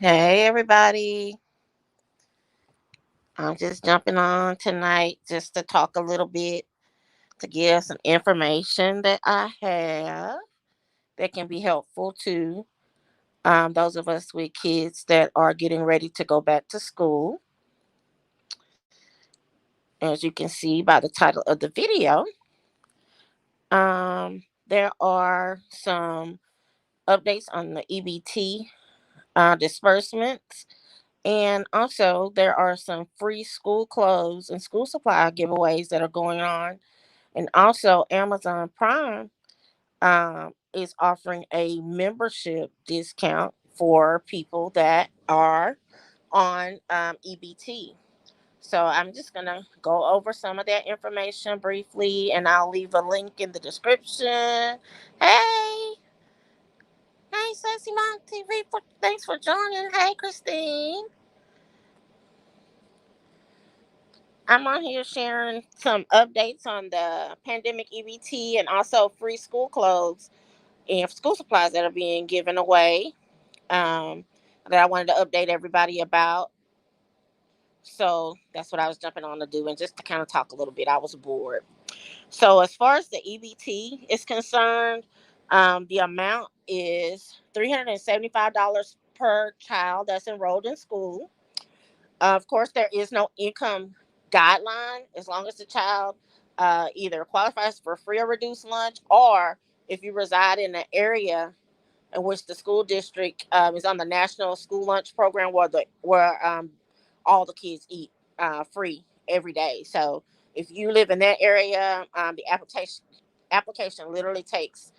Hey everybody. I'm just jumping on tonight just to talk a little bit to give some information that I have that can be helpful to those of us with kids that are getting ready to go back to school. As you can see by the title of the video, there are some updates on the EBT disbursements. And also, there are some free school clothes and school supply giveaways that are going on. And also, Amazon Prime is offering a membership discount for people that are on EBT. So I'm just going to go over some of that information briefly, and I'll leave a link in the description. Hey, hey, Sassy Mom TV, thanks for joining. Hey, Christine. I'm on here sharing some updates on the pandemic EBT and also free school clothes and school supplies that are being given away, um, that I wanted to update everybody about. So that's what I was jumping on to do, and just to kind of talk a little bit. I was bored. So as far as the EBT is concerned, the amount is $375 per child that's enrolled in school. Of course, there is no income guideline as long as the child either qualifies for free or reduced lunch, or if you reside in an area in which the school district is on the national school lunch program where all the kids eat free every day. So if you live in that area, the application literally takes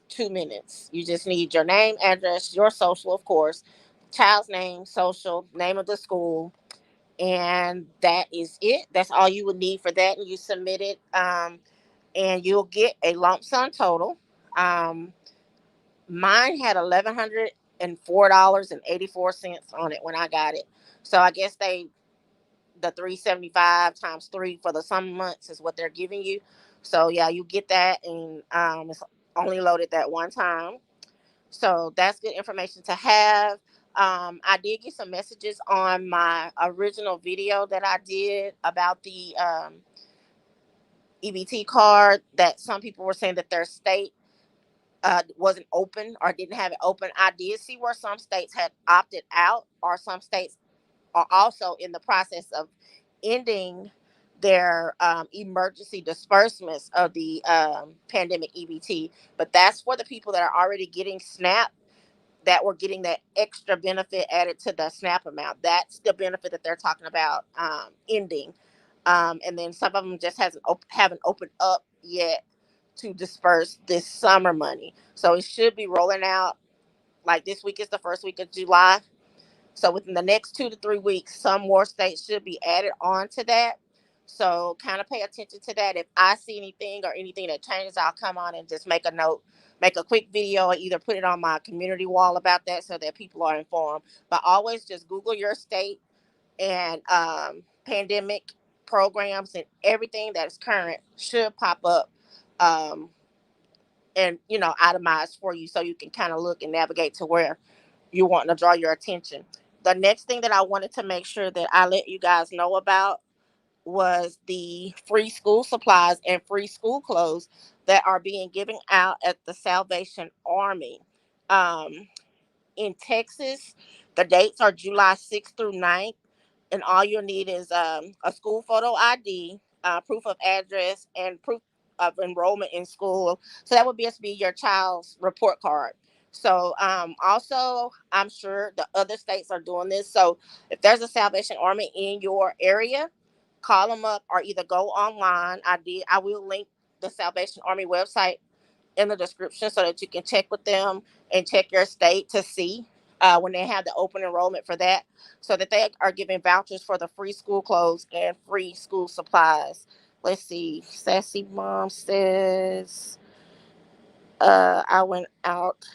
2 minutes. You just need your name, address, your social, of course, child's name, social, name of the school, and that is it. That's all you would need for that, and you submit it, and you'll get a lump sum total. Um, Mine had $1,104.84 on it when I got it. So I guess the 375 times three for the summer months is what they're giving you. So yeah, you get that, and it's only loaded that one time. So that's good information to have. I did get some messages on my original video that I did about the EBT card, that some people were saying that their state wasn't open or didn't have it open. I did see where some states had opted out, or some states are also in the process of ending their emergency disbursements of the pandemic EBT. But that's for the people that are already getting SNAP, that were getting that extra benefit added to the SNAP amount. That's the benefit that they're talking about ending. And then some of them just haven't opened up yet to disperse this summer money. So it should be rolling out, like this week is the first week of July. So within the next 2 to 3 weeks, some more states should be added on to that. So kind of pay attention to that. If I see anything or anything that changes, I'll come on and just make a note, make a quick video, or either put it on my community wall about that so that people are informed. But always just Google your state and pandemic programs, and everything that's current should pop up, um, and itemized for you, so you can kind of look and navigate to where you want to draw your attention. The next thing that I wanted to make sure that I let you guys know about was the free school supplies and free school clothes that are being given out at the Salvation Army. Um, in Texas, the dates are July 6th through 9th, and all you'll need is a school photo ID, proof of address, and proof of enrollment in school. So that would be your child's report card. So also, I'm sure the other states are doing this. So if there's a Salvation Army in your area, call them up or either go online. I will link the Salvation Army website in the description so that you can check with them and check your state to see when they have the open enrollment for that, so that they are giving vouchers for the free school clothes and free school supplies. Let's see. Sassy Mom says, I went out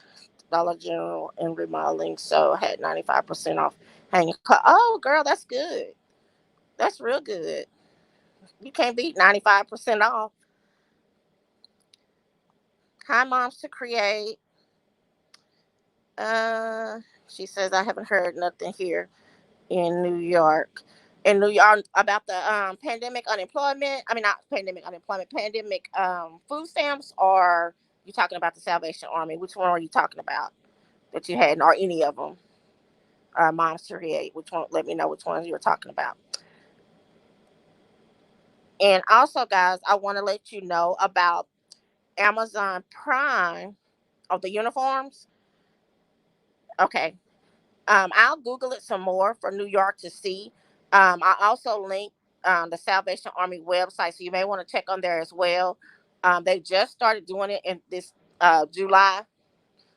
Dollar General and remodeling, so I had 95% off hanging. Oh, girl, that's good. That's real good. You can't beat 95% off. Hi, Moms to Create. She says I haven't heard nothing here in New York. In New York about the pandemic unemployment. I mean, not pandemic unemployment, pandemic food stamps. Or you talking about the Salvation Army? Which one are you talking about that you hadn't, or any of them? Moms to Create. Which one? Let me know which ones you were talking about. And also, guys, I want to let you know about Amazon Prime of the uniforms. Okay. I'll Google it some more for New York to see. I also link the Salvation Army website, so you may want to check on there as well. They just started doing it in this July,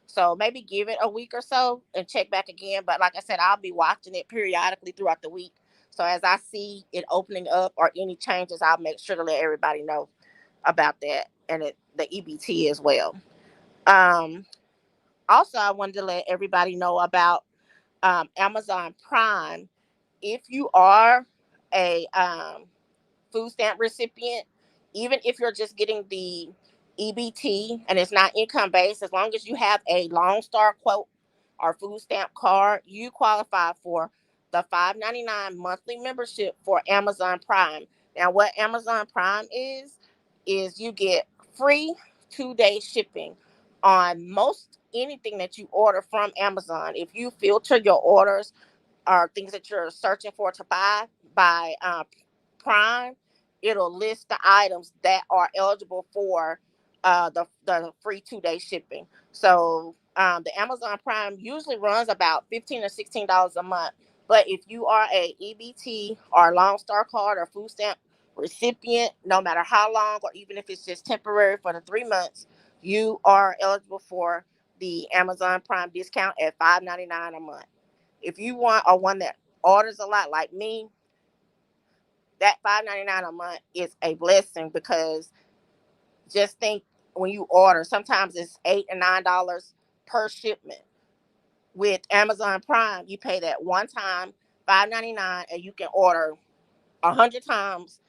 so maybe give it a week or so and check back again. But like I said, I'll be watching it periodically throughout the week. So as I see it opening up or any changes, I'll make sure to let everybody know about that and the EBT as well. Um, Also, I wanted to let everybody know about Amazon Prime. If you are a food stamp recipient, even if you're just getting the EBT and it's not income based, as long as you have a Lone Star quote or food stamp card, you qualify for the $5.99 monthly membership for Amazon Prime. Now, what Amazon Prime is you get free 2-day shipping on most anything that you order from Amazon. If you filter your orders or things that you're searching for to buy by Prime, it'll list the items that are eligible for the free 2-day shipping. So the Amazon Prime usually runs about $15 or $16 a month. But if you are a EBT or Lone Star card or food stamp recipient, no matter how long or even if it's just temporary for the 3 months, you are eligible for the Amazon Prime discount at $5.99 a month. If you want or one that orders a lot like me, that $5.99 a month is a blessing because just think when you order, sometimes it's $8 and $9 per shipment. With Amazon Prime, you pay that one time $5.99 and you can order 100 times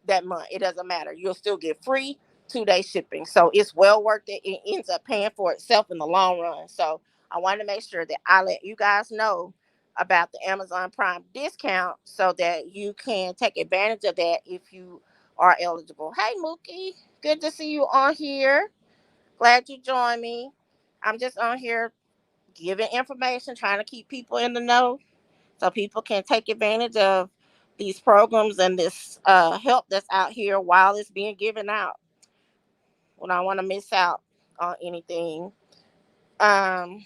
that month. It doesn't matter. You'll still get free 2-day shipping. So it's well worth it. It ends up paying for itself in the long run. So I wanted to make sure that I let you guys know about the Amazon Prime discount so that you can take advantage of that if you are eligible. Hey Mookie, good to see you on here. Glad you joined me. I'm just on here giving information, trying to keep people in the know so people can take advantage of these programs and this help that's out here while it's being given out. We don't want to miss out on anything. Um,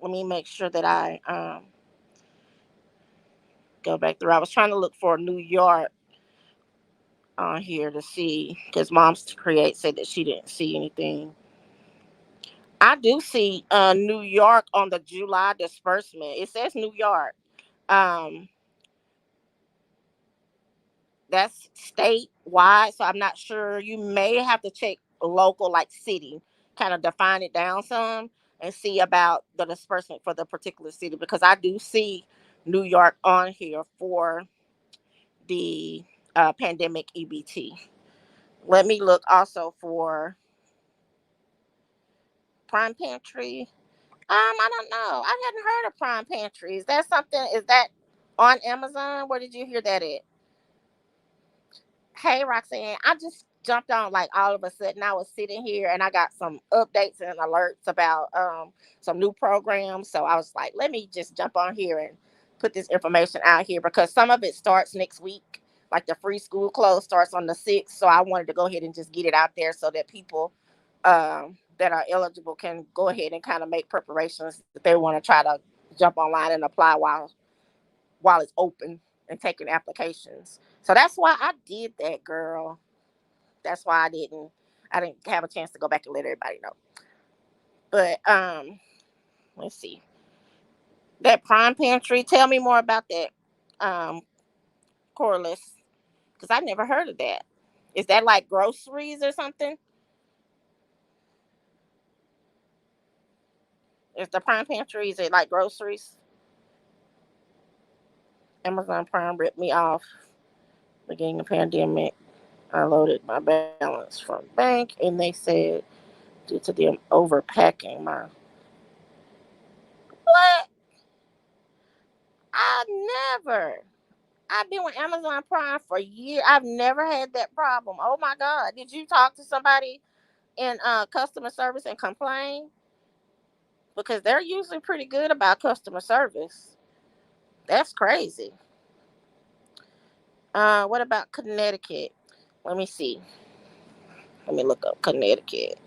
Let me make sure that I go back through. I was trying to look for New York on here to see because Moms to Create said that she didn't see anything. I do see New York on the July disbursement. It says New York. Um, that's statewide, so I'm not sure. You may have to check local, like city, kind of define it down some and see about the disbursement for the particular city because I do see New York on here for the pandemic EBT. Let me look also for Prime Pantry. I don't know. I hadn't heard of Prime Pantry. Is that something? Is that on Amazon? Where did you hear that at? Hey Roxanne, I just jumped on like all of a sudden. I was sitting here and I got some updates and alerts about some new programs. So I was like, let me just jump on here and put this information out here because some of it starts next week. Like the free school clothes starts on the 6th. So I wanted to go ahead and just get it out there so that people that are eligible can go ahead and kind of make preparations if they want to try to jump online and apply while it's open and taking applications. So that's why I did that, girl. That's why I didn't have a chance to go back and let everybody know. But let's see. That Prime Pantry, tell me more about that Corliss because I never heard of that. Is that like groceries or something? Is the Prime Pantry is it like groceries? Amazon Prime ripped me off beginning the pandemic. I loaded my balance from bank and they said due to them overpacking my what? I never. I've been with Amazon Prime for years. I've never had that problem. Oh my God. Did you talk to somebody in customer service and complain? Because they're usually pretty good about customer service. That's crazy. What about Connecticut? Let me see. Let me look up Connecticut.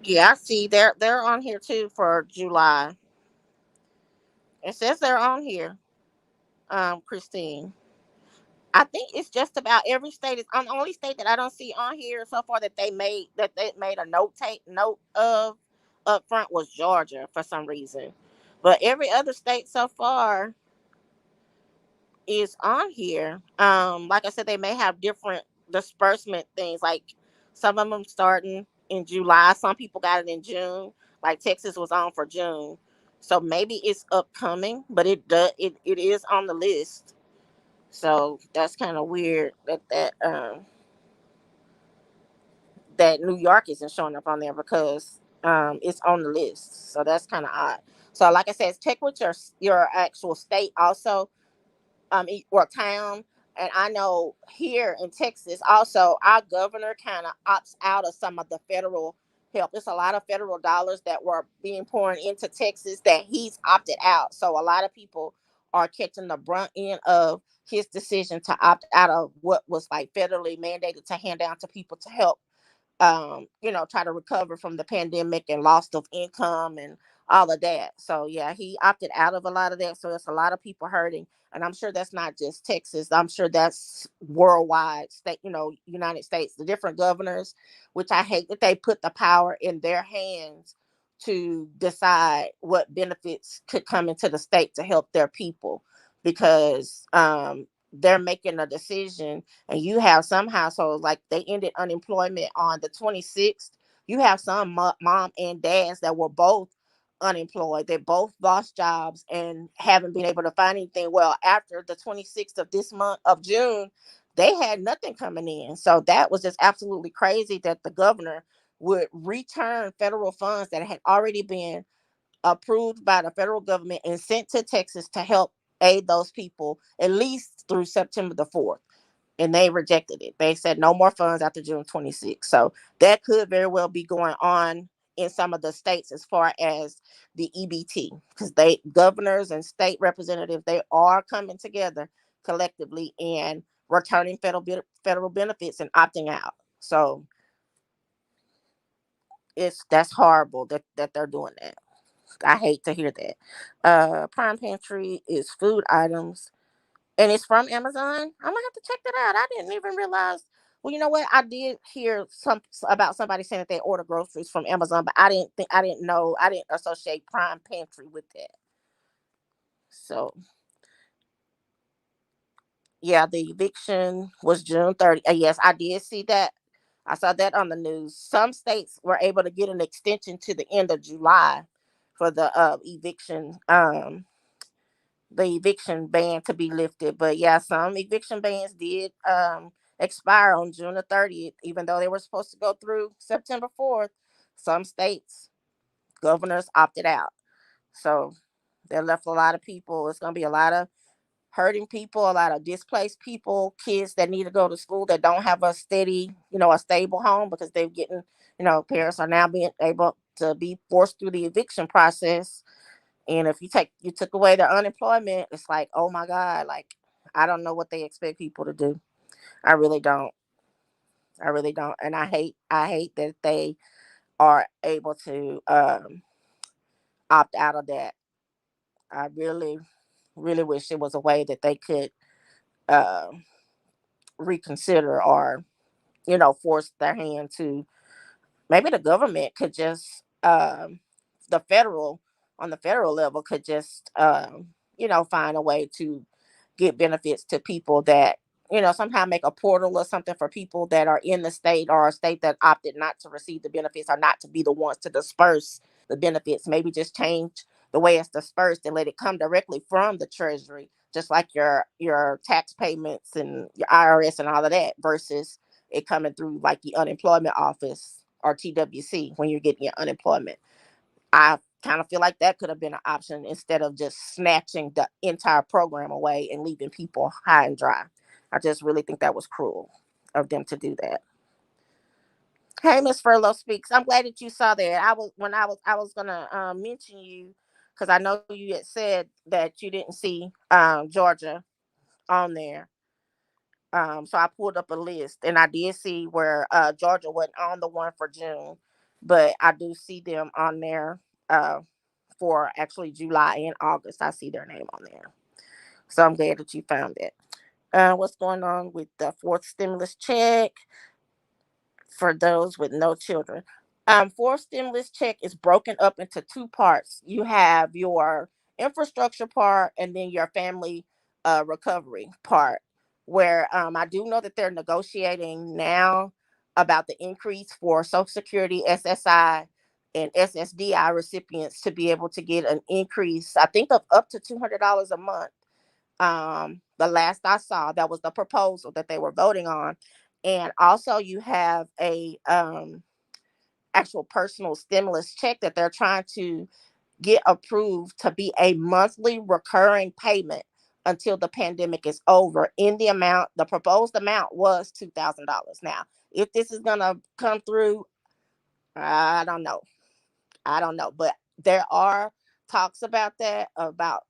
Yeah, I see they're on here too for July. It says they're on here. Christine. I think it's just about every state. Is on the only state that I don't see on here so far that they made a note of up front was Georgia for some reason. But every other state so far is on here. Like I said, they may have different disbursement things. Like some of them starting in July. Some people got it in June. Like Texas was on for June. So maybe it's upcoming, but it is on the list. So that's kind of weird that New York isn't showing up on there because it's on the list. So that's kind of odd. So like I said, check with your actual state also, or town. And I know here in Texas also our governor kind of opts out of some of the federal help. There's a lot of federal dollars that were being poured into Texas that he's opted out. So a lot of people are catching the brunt end of his decision to opt out of what was like federally mandated to hand down to people to help, try to recover from the pandemic and loss of income and all of that. So yeah, he opted out of a lot of that. So there's a lot of people hurting. And I'm sure that's not just Texas. I'm sure that's worldwide, state, United States, the different governors, which I hate that they put the power in their hands to decide what benefits could come into the state to help their people because they're making a decision. And you have some households like they ended unemployment on the 26th. You have some mom and dads that were both unemployed. They both lost jobs and haven't been able to find anything. Well, after the 26th of this month of June, they had nothing coming in. So that was just absolutely crazy that the governor would return federal funds that had already been approved by the federal government and sent to Texas to help aid those people at least through September the 4th. And they rejected it. They said no more funds after June 26th. So that could very well be going on in some of the states as far as the EBT, because they governors and state representatives, they are coming together collectively and returning federal benefits and opting out. So that's horrible that they're doing that. I hate to hear that. Prime Pantry is food items, and it's from Amazon. I'm gonna have to check that out. I didn't even realize. Well, you know what? I did hear some about somebody saying that they order groceries from Amazon, but I didn't know. I didn't associate Prime Pantry with that. So yeah, the eviction was June 30th. Yes, I did see that. I saw that on the news. Some states were able to get an extension to the end of July for the eviction ban to be lifted. But yeah, some eviction bans did expire on June the 30th, even though they were supposed to go through September 4th. Some states governors opted out. So that left a lot of people. It's going to be a lot of hurting people, a lot of displaced people, kids that need to go to school that don't have a steady, a stable home because they're getting, parents are now being able to be forced through the eviction process. And if you took away their unemployment, it's like, oh my God, like I don't know what they expect people to do. I really don't. I really don't. And I hate that they are able to opt out of that. I really, really wish it was a way that they could uh, reconsider or, force their hand to. Maybe the government could just the federal on the federal level could just find a way to get benefits to people that somehow make a portal or something for people that are in the state or a state that opted not to receive the benefits or not to be the ones to disperse the benefits. Maybe just change the way it's dispersed and let it come directly from the treasury just like your tax payments and your IRS and all of that, versus it coming through like the unemployment office or TWC when you're getting your unemployment. I kind of feel like that could have been an option instead of just snatching the entire program away and leaving people high and dry. I just really think that was cruel of them to do that. Hey, Miss Furlow Speaks. I'm glad that you saw that. I was gonna mention you because I know you had said that you didn't see Georgia on there. So I pulled up a list and I did see where Georgia wasn't on the one for June, but I do see them on there uh, for actually July and August. I see their name on there. So I'm glad that you found it. What's going on with the fourth stimulus check for those with no children? Fourth stimulus check is broken up into two parts. You have your infrastructure part and then your family recovery part, where I do know that they're negotiating now about the increase for Social Security, SSI, and SSDI recipients to be able to get an increase, I think, of up to $200 a month. The last I saw, that was the proposal that they were voting on. And also you have a actual personal stimulus check that they're trying to get approved to be a monthly recurring payment until the pandemic is over, in the amount, the proposed amount was $2,000. Now, if this is going to come through, I don't know. I don't know, but there are talks about that, about,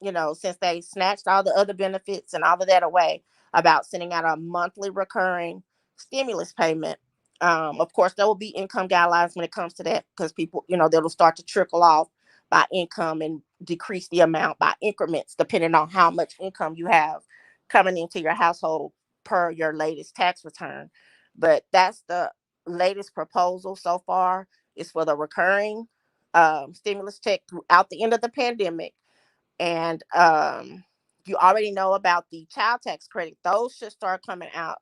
since they snatched all the other benefits and all of that away, about sending out a monthly recurring stimulus payment. Of course, there will be income guidelines when it comes to that, because people, that'll start to trickle off by income and decrease the amount by increments, depending on how much income you have coming into your household per your latest tax return. But that's the latest proposal so far, is for the recurring stimulus check throughout the end of the pandemic. And you already know about the child tax credit. Those should start coming out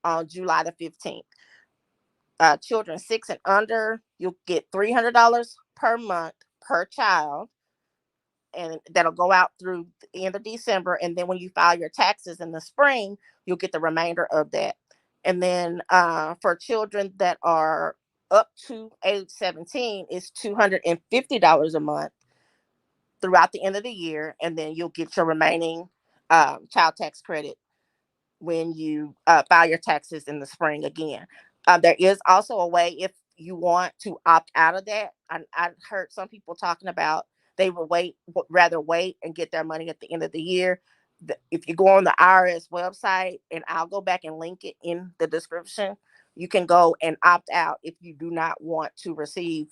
on July the 15th. Children 6 and under, you'll get $300 per month per child, and that'll go out through the end of December. And then when you file your taxes in the spring, you'll get the remainder of that. And then for children that are up to age 17, it's $250 a month throughout the end of the year. And then you'll get your remaining child tax credit when you file your taxes in the spring again. There is also a way, if you want to opt out of that. I heard some people talking about they would rather wait and get their money at the end of the year. If you go on the IRS website, and I'll go back and link it in the description, you can go and opt out if you do not want to receive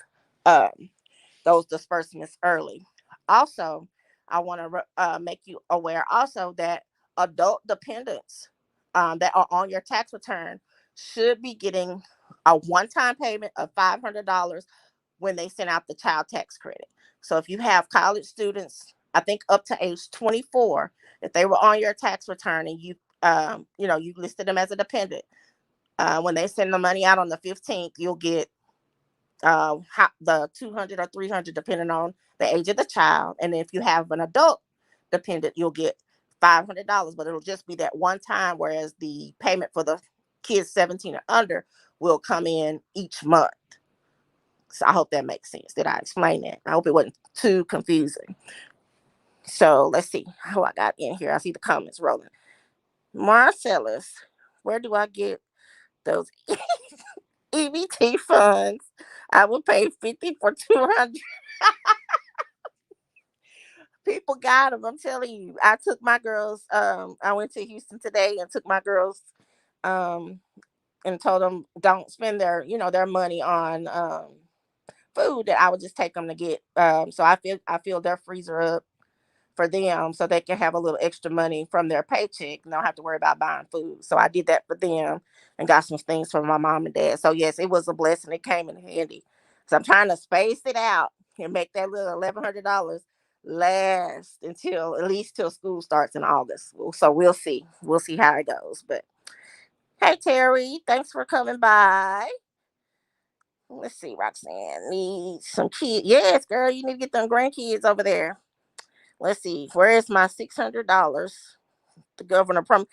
those disbursements early. Also, I want to make you aware also that adult dependents that are on your tax return should be getting a one-time payment of $500 when they send out the child tax credit. So if you have college students, I think up to age 24, if they were on your tax return and you listed them as a dependent, when they send the money out on the 15th, you'll get the 200 or 300 depending on the age of the child. And if you have an adult dependent, you'll get $500, but it'll just be that one time, whereas the payment for the kids 17 or under will come in each month. So I hope that makes sense. Did I explain that? I hope it wasn't too confusing. So let's see how I got in here. I see the comments rolling. Marcellus, where do I get those EBT funds? I will pay 50 for 200. People got them. I'm telling you. I took my girls. I went to Houston today and took my girls. Um, and told them don't spend their money on food. That I would just take them to get. So I feel their freezer up for them, so they can have a little extra money from their paycheck and don't have to worry about buying food. So I did that for them and got some things for my mom and dad. So yes, it was a blessing. It came in handy. So I'm trying to space it out and make that little $1,100 last until at least till school starts in August. So we'll see. We'll see how it goes. But hey, Terry, thanks for coming by. Let's see, Roxanne needs some kids. Yes, girl, you need to get them grandkids over there. Let's see. Where is my $600? The governor from.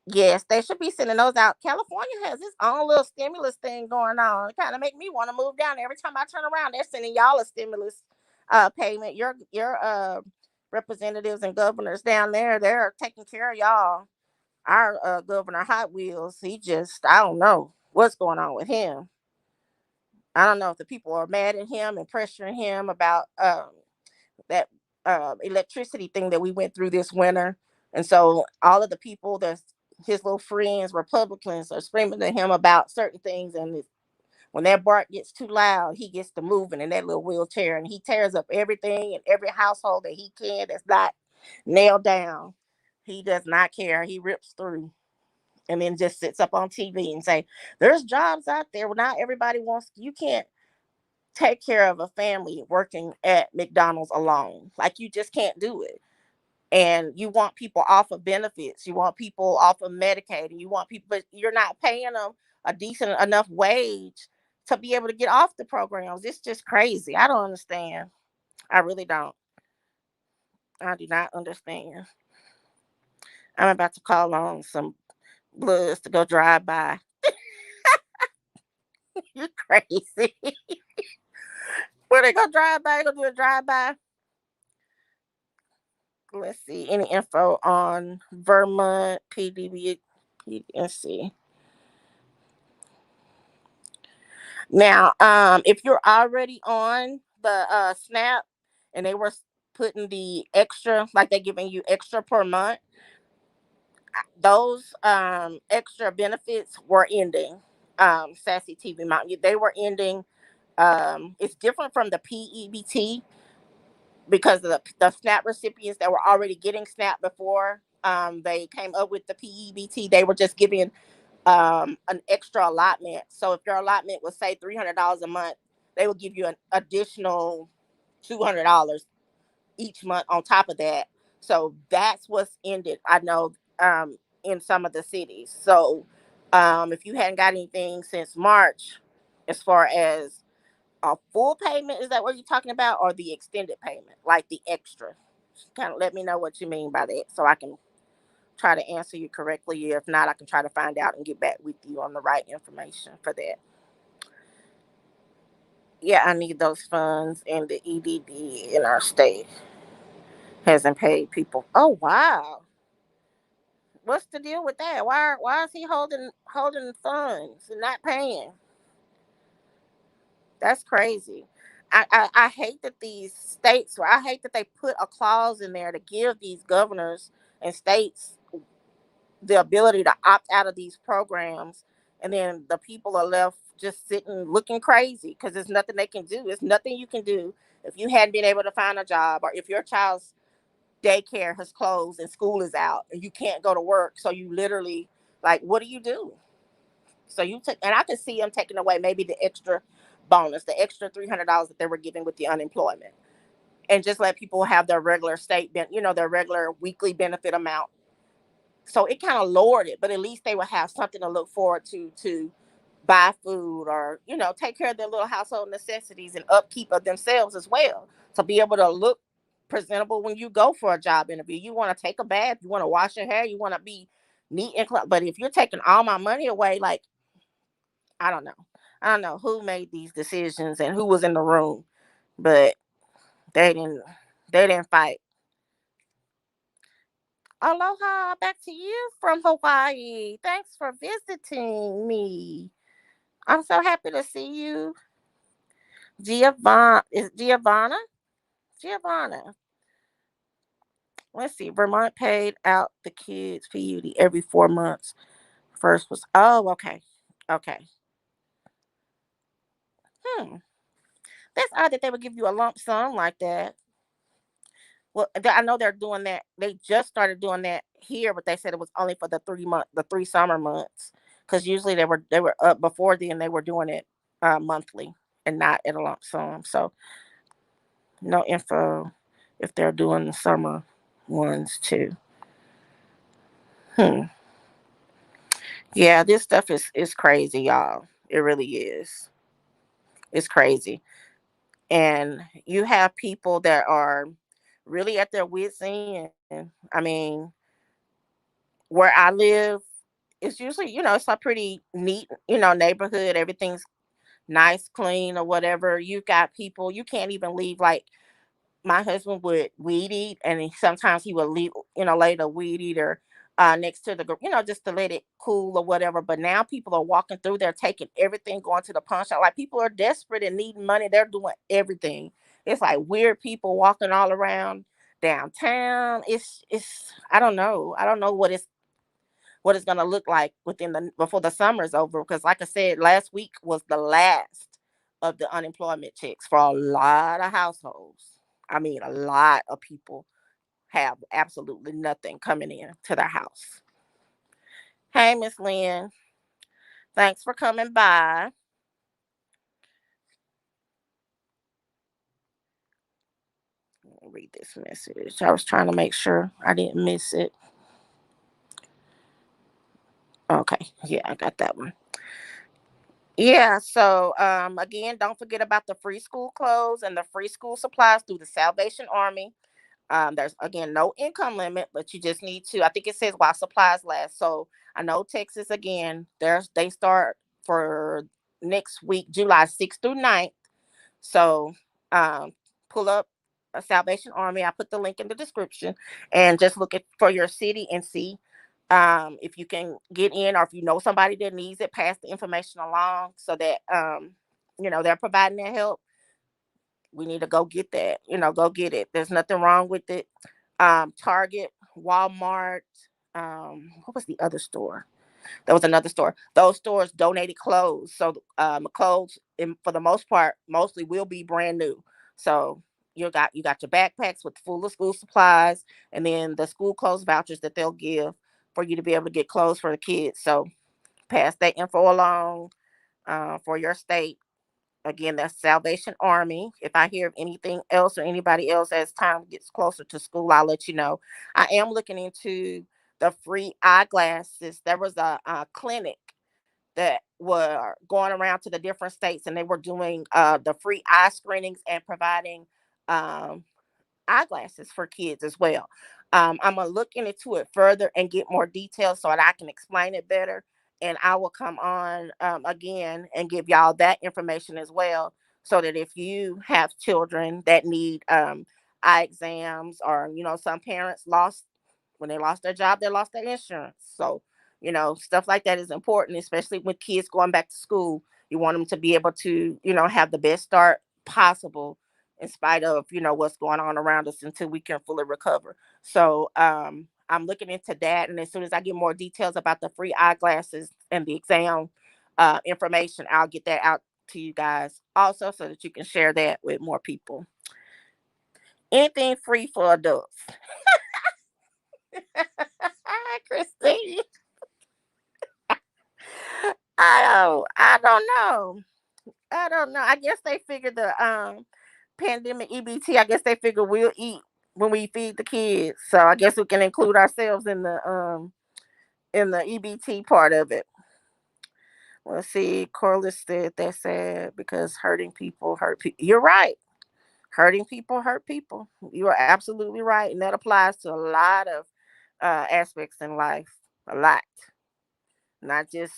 Yes, they should be sending those out. California has its own little stimulus thing going on. It kind of make me want to move down there. Every time I turn around, they're sending y'all a stimulus payment. Your representatives and governors down there, they're taking care of y'all. Our governor Hot Wheels, he just, I don't know what's going on with him. I don't know if the people are mad at him and pressuring him about that electricity thing that we went through this winter. And so all of the people that's his little friends, Republicans, are screaming at him about certain things. And when that bark gets too loud, he gets to moving in that little wheelchair and he tears up everything in every household that he can that's not nailed down. He does not care. He rips through and then just sits up on TV and say, there's jobs out there. Well, not everybody wants, you can't take care of a family working at McDonald's alone. Like you just can't do it. And you want people off of benefits. You want people off of Medicaid. And you want people, but you're not paying them a decent enough wage to be able to get off the programs. It's just crazy. I don't understand. I really don't. I do not understand. I'm about to call on some bloods to go drive by. You crazy. Where they go drive by? They go do a drive by. Let's see. Any info on Vermont PDB? Let's see. Now, if you're already on the SNAP and they were putting the extra, like they giving you extra per month, those extra benefits were ending. Sassy TV Mountain, they were ending. It's different from the PEBT because of the SNAP recipients that were already getting SNAP before they came up with the PEBT. They were just giving an extra allotment. So if your allotment was say $300 a month, they will give you an additional $200 each month on top of that. So that's what's ended. I know in some of the cities. So if you hadn't got anything since March, as far as a full payment, is that what you're talking about, or the extended payment, like the extra? Kind of let me know what you mean by that, so I can try to answer you correctly. If not, I can try to find out and get back with you on the right information for that. Yeah, I need those funds, and the EDD in our state hasn't paid people. Oh wow, what's the deal with that? Why is he holding funds and not paying? That's crazy. I hate that these states, I hate that they put a clause in there to give these governors and states the ability to opt out of these programs, and then the people are left just sitting looking crazy because there's nothing they can do. There's nothing you can do if you hadn't been able to find a job, or if your child's daycare has closed and school is out and you can't go to work. So you literally, like, what do you do? So you took, and I could see them taking away maybe the extra bonus, the extra $300 that they were giving with the unemployment, and just let people have their regular their regular weekly benefit amount. So it kind of lowered it, but at least they would have something to look forward to buy food, or take care of their little household necessities and upkeep of themselves as well, to be able to look presentable when you go for a job interview. You want to take a bath, you want to wash your hair, you want to be neat and clean. But if you're taking all my money away, like, I don't know. I don't know who made these decisions and who was in the room, but they didn't they didn't fight. Aloha, back to you from Hawaii. Thanks for visiting me. I'm so happy to see you. Giovanna? Giovanna. Let's see. Vermont paid out the kids PUD every 4 months. First was, oh, okay. Okay. Hmm. That's odd that they would give you a lump sum like that. Well, I know they're doing that. They just started doing that here, but they said it was only for the 3 summer months. Because usually they were up before then. They were doing it monthly and not at a lump sum. So no info if they're doing the summer ones too. Hmm. Yeah, this stuff is crazy, y'all. It really is. It's crazy, and you have people that are really at their wits' end. I mean, where I live, it's usually, it's a pretty neat, neighborhood. Everything's nice, clean, or whatever. You got people, you can't even leave. Like, my husband would weed eat, and sometimes he would leave, lay the weed eater next to just to let it cool or whatever. But now people are walking through there, taking everything, going to the pawn shop. Like, people are desperate and needing money. They're doing everything. It's like weird people walking all around downtown. It's I don't know. I don't know what it's gonna look like before the summer's over. Because, like I said, last week was the last of the unemployment checks for a lot of households. I mean, a lot of people have absolutely nothing coming in to their house. Hey, Miss Lynn, thanks for coming by. Let me read this message. I was trying to make sure I didn't miss it. Okay, yeah, I got that one. Yeah, so again, don't forget about the free school clothes and the free school supplies through the Salvation Army. There's, again, no income limit, but you just need to. I think it says while supplies last. So I know Texas, again. They start for next week, July 6th through 9th. So um, pull up a Salvation Army. I put the link in the description, and just look at for your city and see if you can get in, or if you know somebody that needs it, pass the information along so that they're providing their help. We need to go get that. Go get it. There's nothing wrong with it. Target, Walmart. What was the other store? There was another store. Those stores donated clothes, so clothes, for the most part, mostly will be brand new. So you got your backpacks with full of school supplies, and then the school clothes vouchers that they'll give for you to be able to get clothes for the kids. So pass that info along for your state. Again, that's Salvation Army. If I hear of anything else or anybody else as time gets closer to school, I'll let you know. I am looking into the free eyeglasses. There was a clinic that were going around to the different states, and they were doing the free eye screenings and providing um, eyeglasses for kids as well. I'm gonna look into it further and get more details so that I can explain it better. And I will come on again and give y'all that information as well, so that if you have children that need eye exams, or some parents lost when they lost their job, they lost their insurance. So stuff like that is important, especially with kids going back to school. You want them to be able to have the best start possible, in spite of what's going on around us, until we can fully recover. So I'm looking into that, and as soon as I get more details about the free eyeglasses and the exam information, I'll get that out to you guys also, so that you can share that with more people. Anything free for adults. Christine, I don't know. I don't know. I guess they figured the pandemic EBT. I guess they figure we'll eat when we feed the kids. So I guess we can include ourselves in the EBT part of it. Let's see. Corliss said that's sad because hurting people hurt people. You're right. Hurting people hurt people. You are absolutely right, and that applies to a lot of aspects in life. A lot, not just,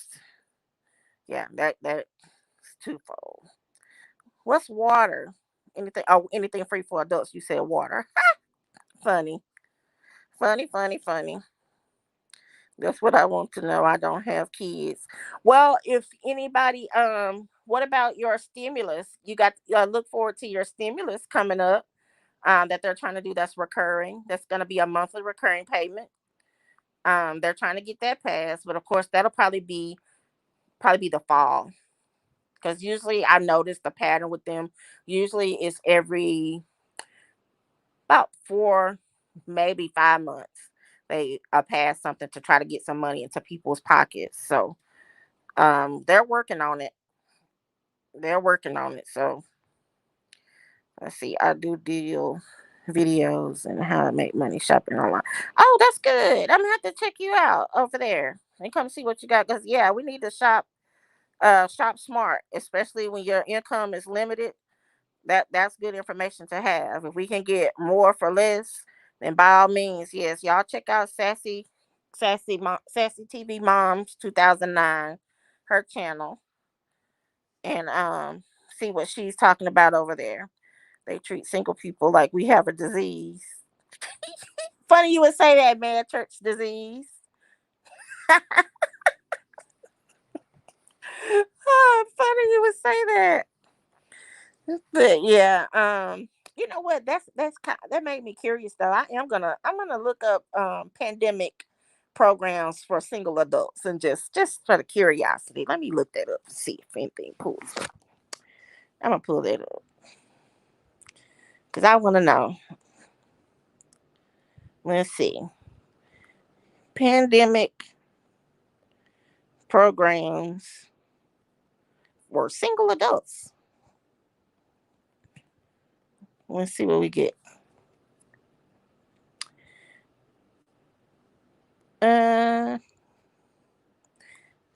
yeah. That's twofold. What's water? Anything? Oh, anything free for adults? You said water. Funny, funny, funny, funny. That's what I want to know. I don't have kids. Well, if anybody, what about your stimulus? You got look forward to your stimulus coming up. That they're trying to do. That's recurring. That's going to be a monthly recurring payment. They're trying to get that passed, but of course that'll probably be the fall, because usually I noticed the pattern with them. Usually it's every about 4, maybe 5 months. They pass something to try to get some money into people's pockets. So they're working on it. They're working on it. So let's see. I do deal videos and how to make money shopping online. Oh, that's good. I'm gonna have to check you out over there and come see what you got. Cause yeah, we need to shop smart, especially when your income is limited. that's good information to have. If we can get more for less, then by all means, yes, y'all check out Sassy TV Moms 2009, her channel, and see what she's talking about over there. They treat single people like we have a disease. Funny you would say that, man. Church disease. Oh, funny you would say that. But yeah, you know what? That made me curious though. I'm gonna look up pandemic programs for single adults and just for the curiosity. Let me look that up and see if anything pulls up. I'm gonna pull that up because I want to know. Let's see, pandemic programs for single adults. Let's see what we get. Uh,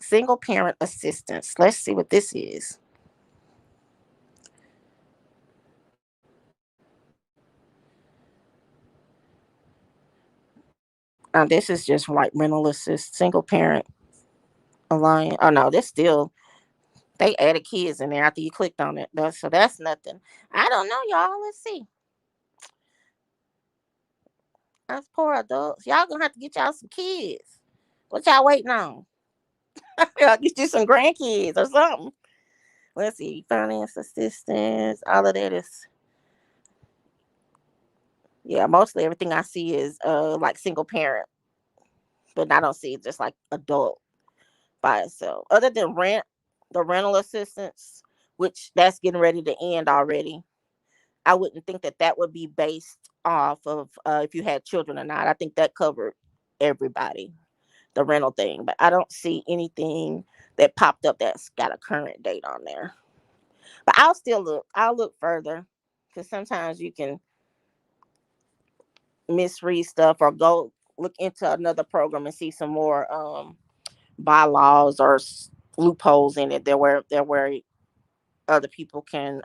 Single parent assistance. Let's see what this is. This is just like rental assist, single parent alliance. Oh no, this still they added kids in there after you clicked on it. So that's nothing. I don't know, y'all. Let's see. That's poor adults. Y'all gonna have to get y'all some kids. What y'all waiting on? Y'all get you some grandkids or something. Let's see. Finance assistance. All of that is yeah. Mostly everything I see is like single parent, but I don't see just like adult by itself. Other than the rental assistance, which that's getting ready to end already. I wouldn't think that that would be based off of if you had children or not. I think that covered everybody, the rental thing. But I don't see anything that popped up that's got a current date on there. But I'll still look. I'll look further because sometimes you can misread stuff or go look into another program and see some more bylaws or loopholes in it. There where other people can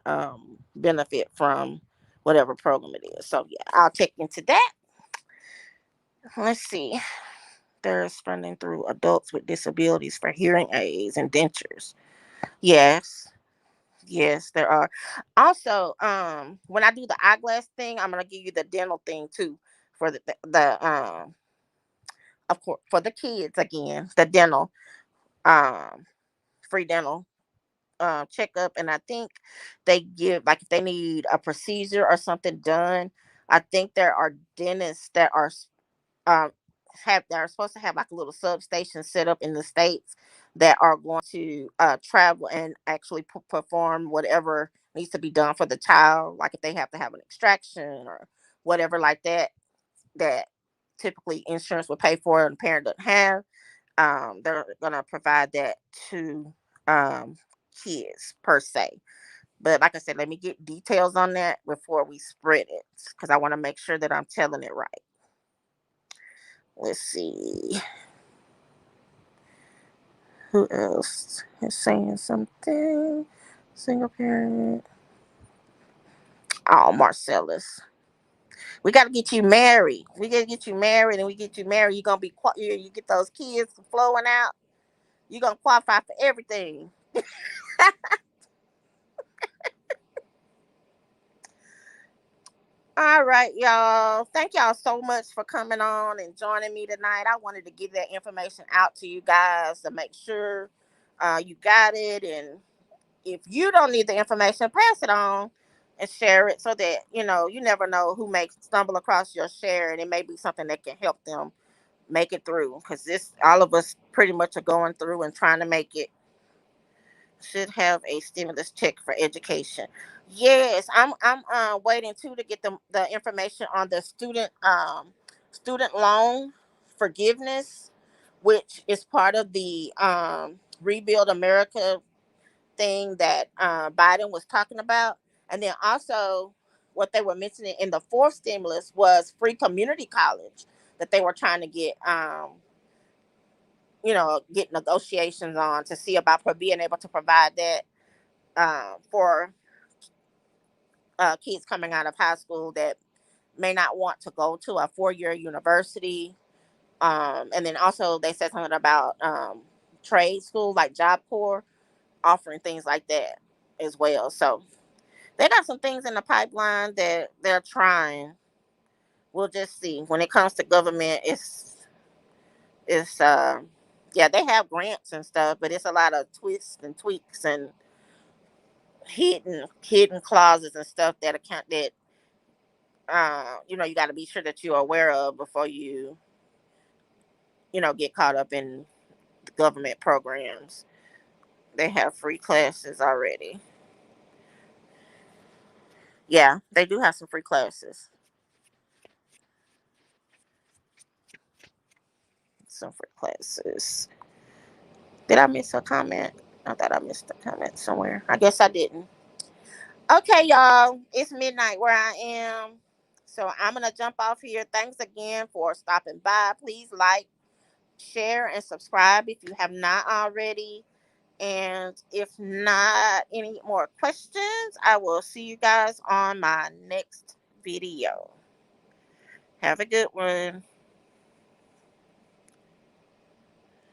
benefit from whatever program it is. So yeah, I'll check into that. Let's see. There's funding through adults with disabilities for hearing aids and dentures. Yes. Yes, there are. Also, when I do the eyeglass thing, I'm gonna give you the dental thing too for the of course for the kids again, the dental um free dental checkup, and I think they give like if they need a procedure or something done. I think there are dentists that are um that are supposed to have like a little substation set up in the states that are going to travel and actually perform whatever needs to be done for the child, like if they have to have an extraction or whatever like that that typically insurance would pay for and the parent doesn't have. They're gonna provide that to um, kids per se. But like I said, let me get details on that before we spread it because I want to make sure that I'm telling it right. Let's see who else is saying something. Single parent. Oh, Marcellus. We got to get you married. We got to get you married, and we get you married. You're gonna be you get those kids flowing out. You're gonna qualify for everything. All right, y'all. Thank y'all so much for coming on and joining me tonight. I wanted to get that information out to you guys to make sure you got it. And if you don't need the information, pass it on and share it so that, you never know who may stumble across your share and it may be something that can help them make it through. Because all of us pretty much are going through and trying to make it. Should have a stimulus check for education. Yes, I'm waiting too to get the information on the student loan forgiveness, which is part of the Rebuild America thing that Biden was talking about, and then also what they were mentioning in the fourth stimulus was free community college that they were trying to get negotiations on to see about being able to provide that for kids coming out of high school that may not want to go to a 4-year university. And then also they said something about trade school like Job Corps offering things like that as well. So they got some things in the pipeline that they're trying. We'll just see. When it comes to government, it's yeah, they have grants and stuff, but it's a lot of twists and tweaks and hidden clauses and stuff that account that you got to be sure that you're aware of before you get caught up in the government programs. They have free classes already. Yeah, they do have some free classes. Some free classes. Did I miss a comment? I thought I missed a comment somewhere. I guess I didn't. Okay, y'all. It's midnight where I am. So I'm going to jump off here. Thanks again for stopping by. Please like, share, and subscribe if you have not already. And if not any more questions, I will see you guys on my next video. Have a good one.